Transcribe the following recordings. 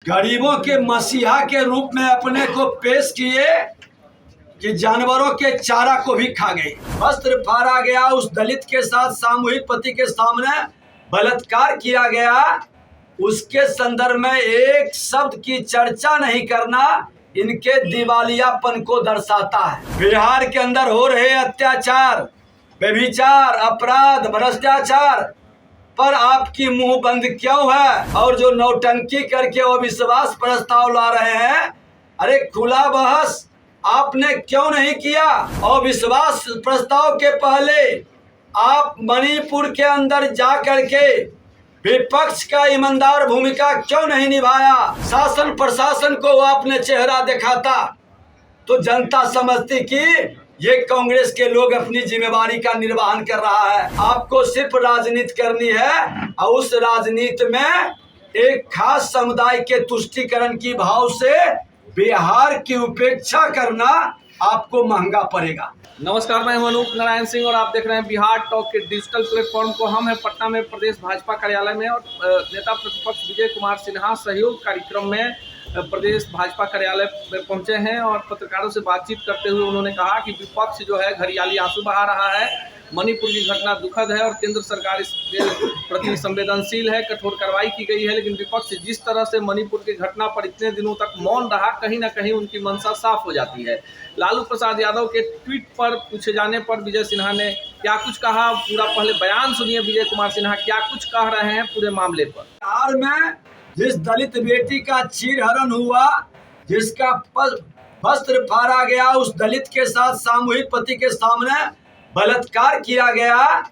गरीबों के मसीहा के रूप में अपने को पेश किए कि जानवरों के चारा को भी खा गए। वस्त्र फाड़ा गया, उस दलित के साथ सामूहिक पति के सामने बलात्कार किया गया, उसके संदर्भ में एक शब्द की चर्चा नहीं करना इनके दिवालियापन को दर्शाता है। बिहार के अंदर हो रहे अत्याचार, व्यभिचार, अपराध, भ्रष्टाचार पर आपकी मुंह बंद क्यों है? और जो नौटंकी करके अविश्वास प्रस्ताव ला रहे हैं, अरे खुला बहस आपने क्यों नहीं किया? अविश्वास प्रस्ताव के पहले आप मणिपुर के अंदर जा करके विपक्ष का ईमानदार भूमिका क्यों नहीं निभाया? शासन प्रशासन को आपने चेहरा दिखाता तो जनता समझती कि ये कांग्रेस के लोग अपनी जिम्मेवारी का निर्वहन कर रहा है। आपको सिर्फ राजनीति करनी है और उस राजनीति में एक खास समुदाय के तुष्टीकरण की भाव से बिहार की उपेक्षा करना आपको महंगा पड़ेगा। नमस्कार, मैं हूं अनूप नारायण सिंह और आप देख रहे हैं बिहार टॉक के डिजिटल प्लेटफॉर्म को। हम हैं पटना में प्रदेश भाजपा कार्यालय में और नेता प्रतिपक्ष विजय कुमार सिन्हा सहयोग कार्यक्रम में प्रदेश भाजपा कार्यालय में पहुंचे हैं और पत्रकारों से बातचीत करते हुए उन्होंने कहा कि विपक्ष जो है घड़ियाली आंसू बहा रहा है। मणिपुर की घटना दुखद है और केंद्र सरकार इसके प्रति संवेदनशील है, कठोर कार्रवाई की गई है, लेकिन विपक्ष जिस तरह से मणिपुर की घटना पर इतने दिनों तक मौन रहा, कहीं ना कहीं उनकी मंशा साफ हो जाती है। लालू प्रसाद यादव के ट्वीट पर पूछे जाने पर विजय सिन्हा ने क्या कुछ कहा, पूरा पहले बयान सुनिए विजय कुमार सिन्हा क्या कुछ कह रहे हैं पूरे मामले पर। बिहार में जिस दलित बेटी का चीरहरण हुआ, जिसका वस्त्र फाड़ा गया, उस दलित के साथ सामूहिक पति के सामने बलात्कार किया गया,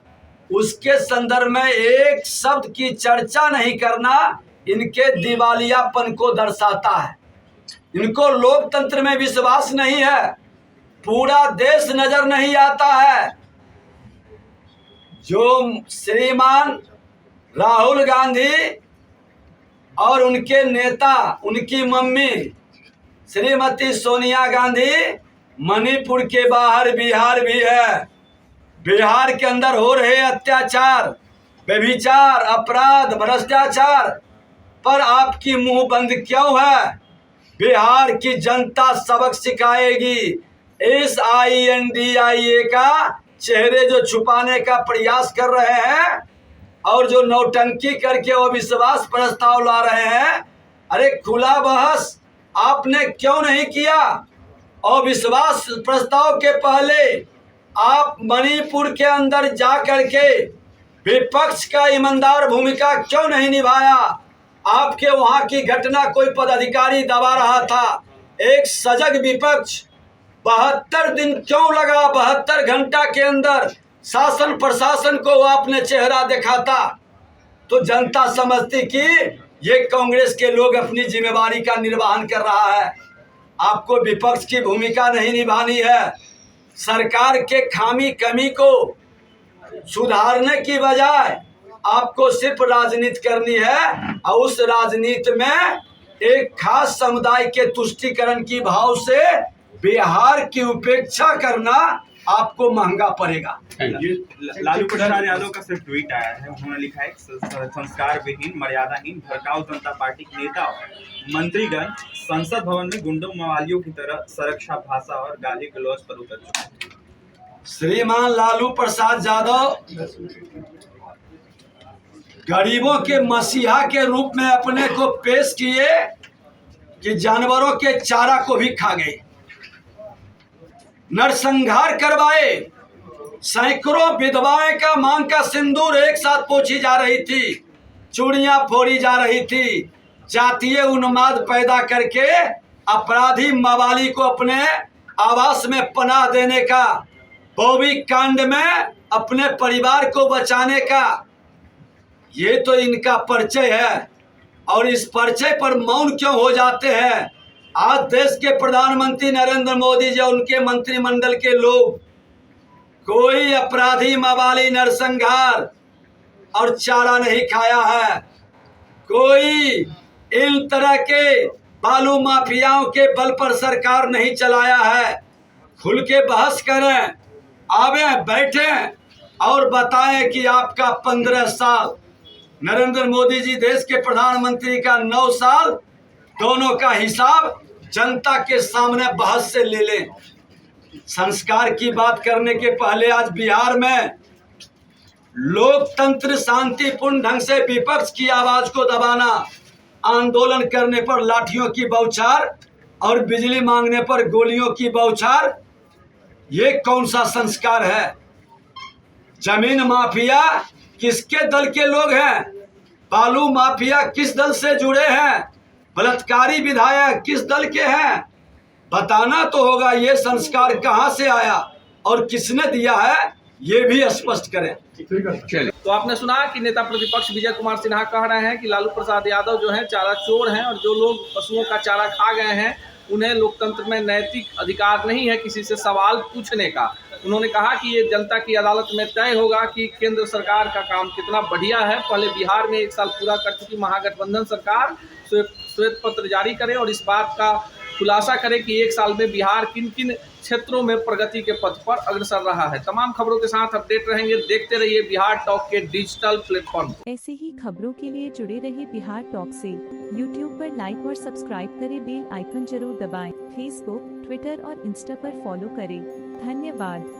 उसके संदर्भ में एक शब्द की चर्चा नहीं करना इनके दिवालियापन को दर्शाता है। इनको लोकतंत्र में विश्वास नहीं है, पूरा देश नजर नहीं आता है। जो श्रीमान राहुल गांधी और उनके नेता, उनकी मम्मी श्रीमती सोनिया गांधी मणिपुर के बाहर बिहार भी है। बिहार के अंदर हो रहे अत्याचार, व्यभिचार, अपराध, भ्रष्टाचार पर आपकी मुंह बंद क्यों है? बिहार की जनता सबक सिखाएगी। इस INDIA का चेहरे जो छुपाने का प्रयास कर रहे हैं और जो नौटंकी करके अविश्वास प्रस्ताव ला रहे हैं, अरे खुला बहस आपने क्यों नहीं किया? अविश्वास प्रस्ताव के पहले आप मणिपुर के अंदर जा करके विपक्ष का ईमानदार भूमिका क्यों नहीं निभाया? आपके वहां की घटना कोई पदाधिकारी दबा रहा था, एक सजग विपक्ष 72 दिन क्यों लगा? 72 घंटा के अंदर शासन प्रशासन को आपने चेहरा दिखाता तो जनता समझती कि ये कांग्रेस के लोग अपनी जिम्मेवारी का निर्वहन कर रहा है। आपको विपक्ष की भूमिका नहीं निभानी है। सरकार के खामी कमी को सुधारने की बजाय आपको सिर्फ राजनीति करनी है और उस राजनीति में एक खास समुदाय के तुष्टीकरण की भाव से बिहार की उपेक्षा करना आपको महंगा पड़ेगा। लालू प्रसाद यादव का सिर्फ ट्वीट आया है, उन्होंने लिखा है संस्कार विहीन, मर्यादाहीन, भड़काऊ जनता पार्टी के नेता और मंत्रीगण संसद भवन में गुंडों मवालियों की तरह सुरक्षा भाषा और गाली गलौज पर उतर चुके। श्रीमान लालू प्रसाद यादव गरीबों के मसीहा के रूप में अपने को पेश किए कि जानवरों के चारा को भी खा गए, नरसंहार करवाए, सैकड़ों विधवाएं का मांग का सिंदूर एक साथ पोंछी जा रही थी, चूड़ियां फोड़ी जा रही थी, जातीय उन्माद पैदा करके अपराधी मवाली को अपने आवास में पनाह देने का, बॉबी कांड में अपने परिवार को बचाने का, ये तो इनका परिचय है। और इस परिचय पर मौन क्यों हो जाते हैं? आज देश के प्रधानमंत्री नरेंद्र मोदी जी और उनके मंत्रिमंडल के लोग कोई अपराधी मवाली नरसंहार और चारा नहीं खाया है। कोई इन तरह के बालू माफियाओं के बल पर सरकार नहीं चलाया है। खुल के बहस करें, आवे बैठें और बताएं कि आपका 15 साल, नरेंद्र मोदी जी देश के प्रधानमंत्री का 9 साल दोनों का हिसाब जनता के सामने बहस से ले लें। संस्कार की बात करने के पहले आज बिहार में लोकतंत्र शांतिपूर्ण ढंग से विपक्ष की आवाज को दबाना, आंदोलन करने पर लाठियों की बौछार और बिजली मांगने पर गोलियों की बौछार, ये कौन सा संस्कार है? जमीन माफिया किसके दल के लोग हैं? बालू माफिया किस दल से जुड़े हैं? बलात्कारी विधायक किस दल के हैं? बताना तो होगा ये संस्कार कहां से आया और किसने दिया है, ये भी स्पष्ट करें। तो आपने सुना कि नेता प्रतिपक्ष विजय कुमार सिन्हा कह रहे हैं कि लालू प्रसाद यादव जो है चारा चोर हैं और जो लोग पशुओं का चारा खा गए हैं उन्हें लोकतंत्र में नैतिक अधिकार नहीं है किसी से सवाल पूछने का। उन्होंने कहा कि ये जनता की अदालत में तय होगा कि केंद्र सरकार का काम कितना बढ़िया है। पहले बिहार में 1 साल पूरा कर चुकी महागठबंधन सरकार श्वेत पत्र जारी करे और इस बात का खुलासा करे कि 1 साल में बिहार किन किन क्षेत्रों में प्रगति के पथ पर अग्रसर रहा है। तमाम खबरों के साथ अपडेट रहेंगे, देखते रहिए बिहार टॉक के डिजिटल प्लेटफॉर्म को। ऐसे ही खबरों के लिए जुड़े रहिए बिहार टॉक से। यूट्यूब पर लाइक और सब्सक्राइब करें, बेल आइकन जरूर दबाएं। फेसबुक, ट्विटर और इंस्टा पर फॉलो करें। धन्यवाद।